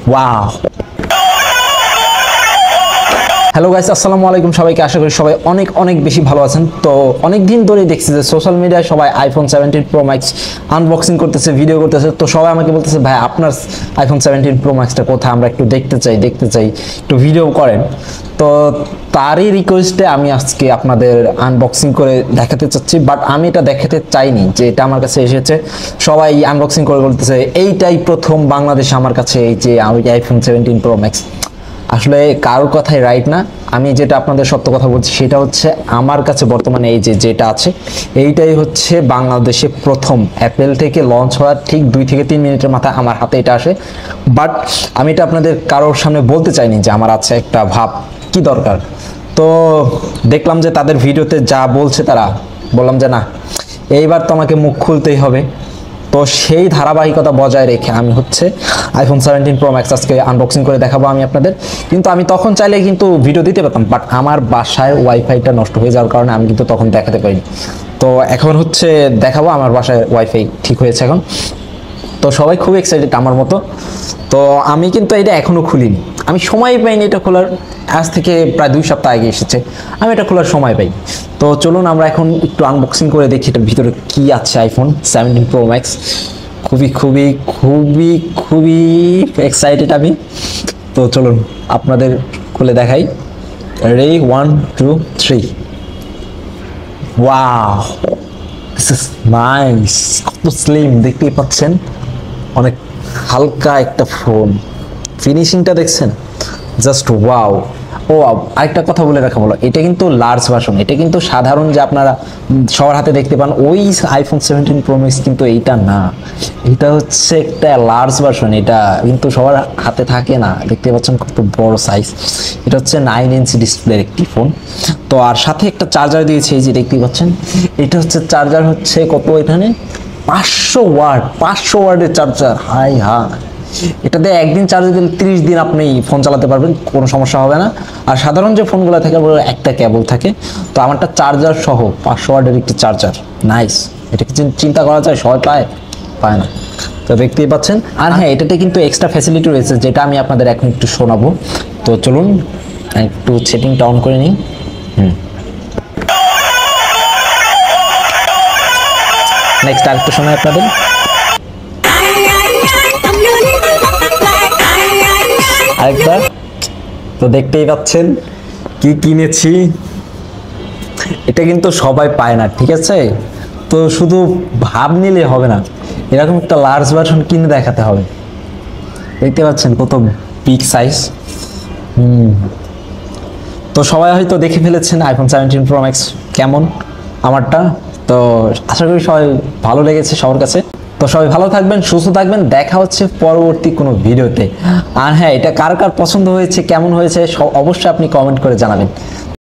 Wow. Hello guys, আসসালামু আলাইকুম সবাইকে। আশা করি সবাই অনেক অনেক বেশি ভালো আছেন। তো অনেক দিন ধরেই দেখছি যে সোশ্যাল মিডিয়ায় সবাই আইফোন 17 প্রো ম্যাক্স আনবক্সিং করতেছে, ভিডিও করতেছে। তো সবাই আমাকে বলতেছে ভাই আপনার আইফোন 17 প্রো ম্যাক্সটা কোথায়, আমরা একটু দেখতে চাই একটু ভিডিও করেন। তো তারই রিকোয়েস্টে আমি আজকে আপনাদের আনবক্সিং করে দেখাতে চাচ্ছি। বাট আমি এটা দেখাতে চাইনি যে এটা আমার কাছে এসেছে, সবাই আনবক্সিং করে বলতেছে এইটাই প্রথম বাংলাদেশে আমার কাছে এই যে আইফোন 17 প্রো ম্যাক্স। আসলে কারোর কথাই রাইট না। আমি যেটা আপনাদের সত্য কথা বলছি সেটা হচ্ছে আমার কাছে বর্তমানে এই যে যেটা আছে এইটাই হচ্ছে বাংলাদেশে প্রথম। অ্যাপেল থেকে লঞ্চ হওয়ার ঠিক 2 থেকে 3 মিনিটের মাথায় আমার হাতে এটা আসে। বাট আমি এটা আপনাদের কারোর সামনে বলতে চাইনি যে আমার আছে একটা ভাব, কি দরকার। তো দেখলাম যে তাদের ভিডিওতে যা বলছে তারা, বললাম যে না, এইবার তো আমাকে মুখ খুলতেই হবে। তো সেই ধারাবাহিকতা বজায় রেখে আমি হচ্ছে আইফোন 17 প্রো ম্যাক্স আজকে আনবক্সিং করে দেখাবো আমি আপনাদের। কিন্তু আমি তখন চাইলে কিন্তু ভিডিও দিতে পারতাম, বাট আমার বাসায় ওয়াইফাইটা নষ্ট হয়ে যাওয়ার কারণে আমি কিন্তু তখন দেখাতে পারিনি। তো এখন হচ্ছে দেখাবো, আমার বাসায় ওয়াইফাই ঠিক হয়েছে এখন। তো সবাই খুব এক্সাইটেড আমার মতো। তো আমি কিন্তু এটা এখনো খুলিনি, আমি সময় পাইনি এটা খোলার। আজ থেকে প্রায় 2 সপ্তাহ আগে এসেছে, আমি এটা খোলার সময় পাই। তো চলুন আমরা এখন একটু আনবক্সিং করে দেখি এটার ভিতরে কি আছে আইফোন 17 প্রো ম্যাক্স। খুবই খুবই খুবই খুবই এক্সাইটেড আমি। তো চলুন আপনাদের খুলে দেখাই। Ready, 1 2 3। Wow, this is nice. কত স্লিম দেখতেই পাচ্ছেন, অনেক হালকা একটা ফোন। ফিনিশিংটা দেখছেন, জাস্ট ওয়াও। ও আরেকটা কথা বলে রাখা হলো, এটা কিন্তু লার্জ ভার্সন, এটা কিন্তু সাধারণ যে আপনারা সবার হাতে দেখতে পান ওই আইফোন 17 প্রো ম্যাক্স কিন্তু এইটা না। এটা হচ্ছে একটা লার্জ ভার্সন, এটা কিন্তু সবার হাতে থাকে না। দেখতে পাচ্ছেন কত বড় সাইজ। এটা হচ্ছে 9 ইঞ্চি ডিসপ্লের একটি ফোন। তো আর সাথে একটা চার্জার দিয়েছে, এই যে দেখতে পাচ্ছেন। এটা হচ্ছে চার্জার হচ্ছে কত, এখানে 500 ওয়াট, 500 ওয়াটের চার্জার। হাই হ্যাঁ, এটা দিয়ে একদিন চার্জ দিলে 30 দিন আপনি ফোন চালাতে পারবেন, কোনো সমস্যা হবে না। আর সাধারণ যে ফোনগুলো থাকে একটা কেবল থাকে, তো আমারটা চার্জার সহ 500 ওয়াটের একটি চার্জার। নাইস। এটা কি চিন্তা করা যায়, সবাই পায় না। তো দেখতেই পাচ্ছেন। আর হ্যাঁ, এটাতে কিন্তু এক্সট্রা ফ্যাসিলিটি রয়েছে যেটা আমি আপনাদের এখন একটু শোনাবো। তো চলুন একটু সেটিংটা অন করে নিই। নেক্সট আরেকটু শোনাই আপনাদের। আরেকবার। তো দেখতেই পাচ্ছেন কি কিনেছি, এটা কিন্তু সবাই পায় না, ঠিক আছে। তো শুধু ভাব নিলে হবে না, এরকম একটা লার্জ ভার্সন কিনে দেখাতে হবে। দেখতে পাচ্ছেন কত বিগ সাইজ। তো সবাই হয়তো দেখে ফেলেছেন আইফোন 17 প্রো ম্যাক্স কেমন আমারটা। তো আশা করি সবাই ভালো লেগেছে সবার কাছে। তো সবাই ভালো থাকবেন, সুস্থ থাকবেন, দেখা হচ্ছে পরবর্তী কোনো ভিডিওতে। আর হ্যাঁ, এটা কার কার পছন্দ হয়েছে, কেমন হয়েছে অবশ্যই আপনি কমেন্ট করে জানাবেন।